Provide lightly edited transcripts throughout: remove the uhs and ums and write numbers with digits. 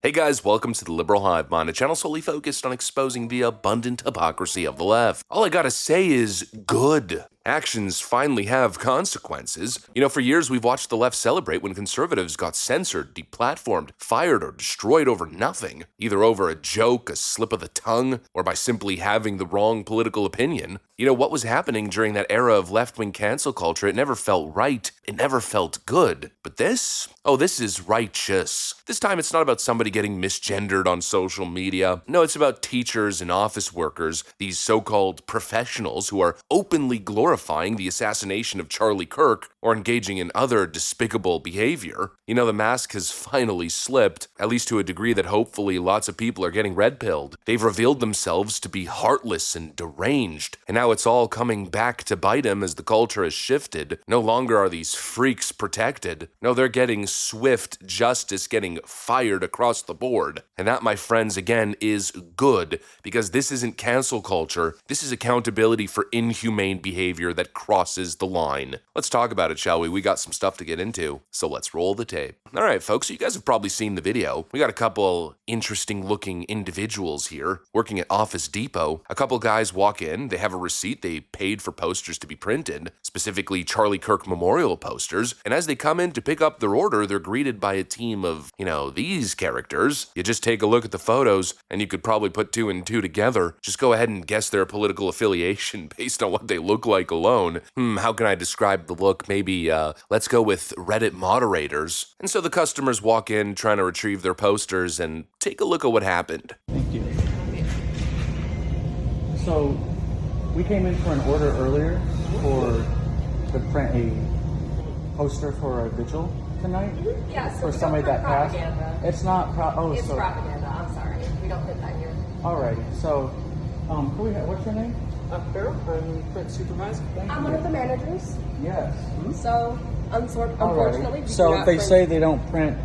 Hey guys, welcome to the Liberal Hive Mind, a channel solely focused on exposing the abundant hypocrisy of the left. All I gotta say is good. Actions finally have consequences. For years we've watched the left celebrate when conservatives got censored, deplatformed, fired, or destroyed over nothing, either over a joke, a slip of the tongue, or by simply having the wrong political opinion. What was happening during that era of left-wing cancel culture, it never felt right, it never felt good. But this? Oh, this is righteous. This time it's not about somebody getting misgendered on social media. No, it's about teachers and office workers, these so-called professionals who are openly glorifying the assassination of Charlie Kirk or engaging in other despicable behavior. The mask has finally slipped, at least to a degree that hopefully lots of people are getting red-pilled. They've revealed themselves to be heartless and deranged, and now it's all coming back to bite them as the culture has shifted. No longer are these freaks protected. No, they're getting swift justice, getting fired across the board. And that, my friends, again, is good, because this isn't cancel culture. This is accountability for inhumane behavior that crosses the line. Let's talk about it, shall we? We got some stuff to get into, so let's roll the tape. All right, folks, so you guys have probably seen the video. We got a couple interesting-looking individuals here working at Office Depot. A couple guys walk in, they have a receipt, they paid for posters to be printed, specifically Charlie Kirk memorial posters, and as they come in to pick up their order, they're greeted by a team of, these characters. You just take a look at the photos, and you could probably put two and two together. Just go ahead and guess their political affiliation based on what they look like alone. How can I describe the look? Maybe, let's go with Reddit moderators. And so the customers walk in trying to retrieve their posters, and take a look at what happened. Thank you. So, we came in for an order earlier to print a poster for a vigil tonight. Yeah, so for somebody that passed. It's not it's propaganda. I'm sorry, we don't put that here. Alrighty. So, what's your name? Farrell, I'm print supervisor. I'm one of the managers. Yes. So, unfortunately, we do So not they print- say they don't print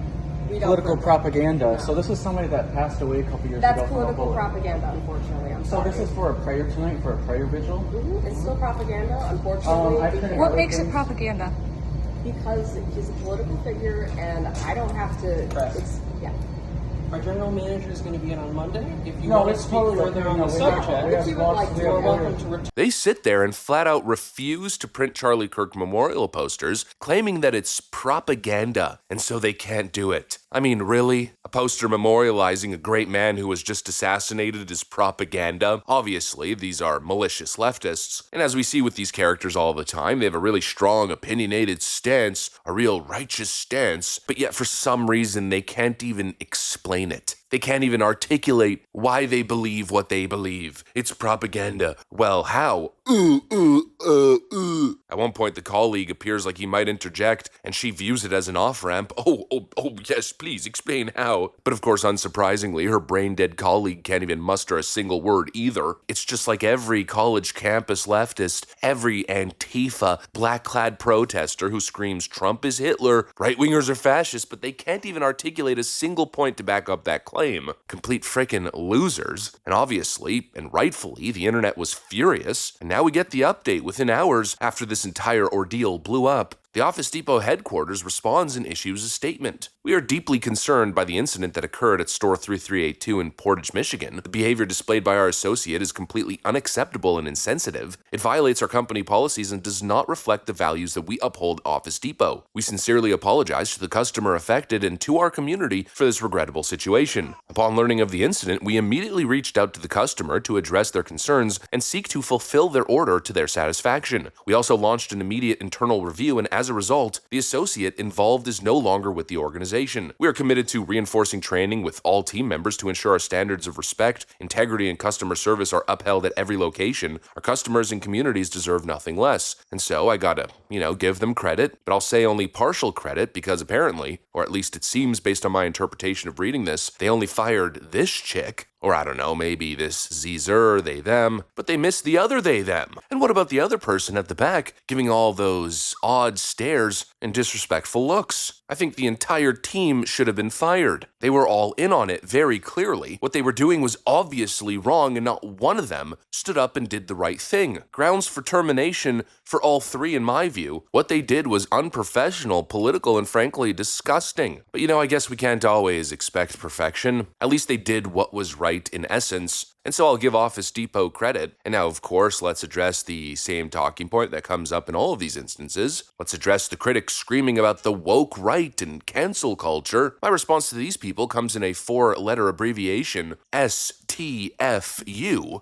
we don't political print- propaganda. No. So this is somebody that passed away a couple years That's ago. from a political bullet. propaganda, unfortunately. I'm So sorry. this is for a prayer tonight, for a prayer vigil. It's still propaganda, unfortunately. I printed What other makes it things. propaganda? Because he's a political figure, and I don't have to. Correct. Yeah. Our general manager is going to be in on Monday. If you No, want to it's speak totally further okay. on No, the we have- subject, we have you would like to. we have you're welcome orders. to return. They sit there and flat out refuse to print Charlie Kirk memorial posters, claiming that it's propaganda, and so they can't do it. I mean, really? A poster memorializing a great man who was just assassinated is propaganda? Obviously, these are malicious leftists, and as we see with these characters all the time, they have a really strong, opinionated stance, a real righteous stance, but yet for some reason they can't even explain it. They can't even articulate why they believe what they believe. It's propaganda. Well, how? At one point, the colleague appears like he might interject, and she views it as an off-ramp. Oh, yes, please explain how. But of course, unsurprisingly, her brain-dead colleague can't even muster a single word either. It's just like every college campus leftist, every Antifa, black-clad protester who screams Trump is Hitler, right-wingers are fascists, but they can't even articulate a single point to back up that claim. Complete frickin' losers. And obviously, and rightfully, the internet was furious, and now we get the update within hours after this entire ordeal blew up. The Office Depot headquarters responds and issues a statement. We are deeply concerned by the incident that occurred at store 3382 in Portage, Michigan. The behavior displayed by our associate is completely unacceptable and insensitive. It violates our company policies and does not reflect the values that we uphold at Office Depot. We sincerely apologize to the customer affected and to our community for this regrettable situation. Upon learning of the incident, we immediately reached out to the customer to address their concerns and seek to fulfill their order to their satisfaction. We also launched an immediate internal review, and as a result, the associate involved is no longer with the organization. We are committed to reinforcing training with all team members to ensure our standards of respect, integrity, and customer service are upheld at every location. Our customers and communities deserve nothing less. And so I gotta, give them credit, but I'll say only partial credit because apparently, or at least it seems based on my interpretation of reading this, they only fired this chick. Or I don't know, maybe this Zer, they, them, but they missed the other they, them. And what about the other person at the back giving all those odd stares and disrespectful looks? I think the entire team should have been fired. They were all in on it very clearly. What they were doing was obviously wrong, and not one of them stood up and did the right thing. Grounds for termination for all three, in my view. What they did was unprofessional, political, and frankly disgusting. But I guess we can't always expect perfection. At least they did what was right in essence. And so I'll give Office Depot credit. And now, of course, let's address the same talking point that comes up in all of these instances. Let's address the critics screaming about the woke right and cancel culture. My response to these people comes in a 4-letter abbreviation, STFU.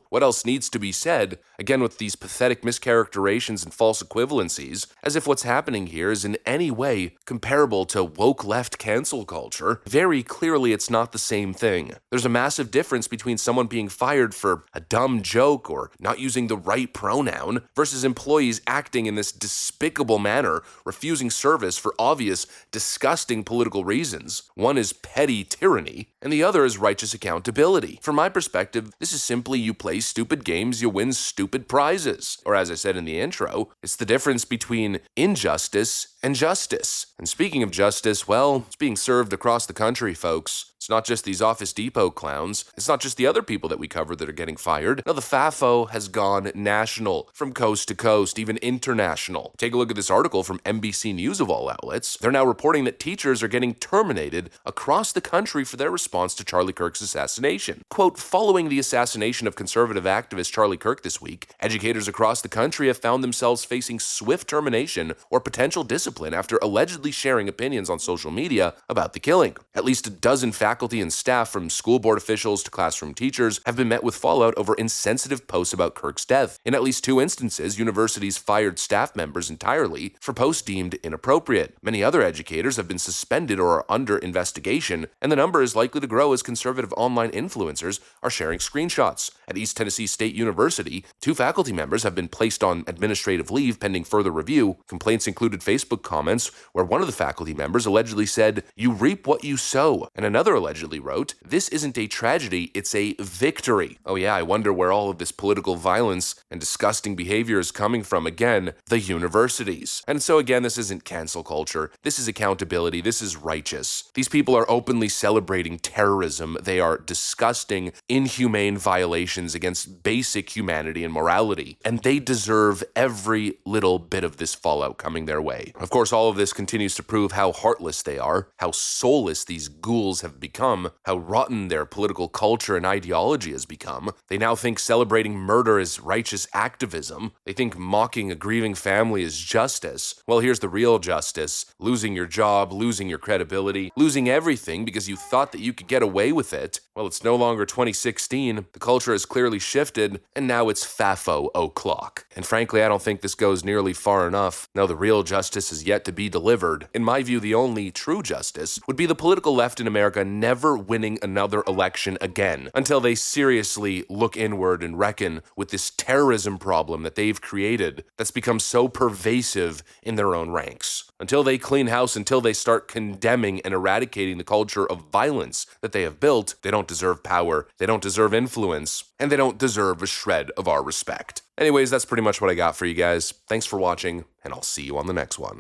What else needs to be said? Again, with these pathetic mischaracterizations and false equivalencies, as if what's happening here is in any way comparable to woke left cancel culture. Very clearly, it's not the same thing. There's a massive difference between someone being fired for a dumb joke or not using the right pronoun versus employees acting in this despicable manner, refusing service for obvious, disgusting political reasons. One is petty tyranny, and the other is righteous accountability. From my perspective, this is simply you play stupid games, you win stupid prizes. Or as I said in the intro, it's the difference between injustice and justice. And speaking of justice, well, it's being served across the country, folks. It's not just these Office Depot clowns. It's not just the other people that we cover that are getting fired. No, the FAFO has gone national, from coast to coast, even international. Take a look at this article from NBC News of all outlets. They're now reporting that teachers are getting terminated across the country for their response to Charlie Kirk's assassination. Quote, following the assassination of conservative activist Charlie Kirk this week, educators across the country have found themselves facing swift termination or potential discipline after allegedly sharing opinions on social media about the killing. At least a dozen faculty and staff, from school board officials to classroom teachers, have been met with fallout over insensitive posts about Kirk's death. In at least 2 instances, universities fired staff members entirely for posts deemed inappropriate. Many other educators have been suspended or are under investigation, and the number is likely to grow as conservative online influencers are sharing screenshots. At East Tennessee State University, 2 faculty members have been placed on administrative leave pending further review. Complaints included Facebook comments where one of the faculty members allegedly said, "You reap what you sow," and another allegedly wrote, "This isn't a tragedy, it's a victory." Oh yeah, I wonder where all of this political violence and disgusting behavior is coming from. Again, the universities. And so again, this isn't cancel culture. This is accountability. This is righteous. These people are openly celebrating terrorism. They are disgusting, inhumane violations against basic humanity and morality. And they deserve every little bit of this fallout coming their way. Of course, all of this continues to prove how heartless they are, how soulless these ghouls have become, how rotten their political culture and ideology has become. They now think celebrating murder is righteous activism. They think mocking a grieving family is justice. Well, here's the real justice. Losing your job, losing your credibility, losing everything because you thought that you could get away with it. Well, it's no longer 2016. The culture has clearly shifted, and now it's FAFO o'clock. And frankly, I don't think this goes nearly far enough. No, the real justice is yet to be delivered. In my view, the only true justice would be the political left in America never winning another election again until they seriously look inward and reckon with this terrorism problem that they've created that's become so pervasive in their own ranks. Until they clean house, until they start condemning and eradicating the culture of violence that they have built, they don't deserve power, they don't deserve influence, and they don't deserve a shred of our respect. Anyways, that's pretty much what I got for you guys. Thanks for watching, and I'll see you on the next one.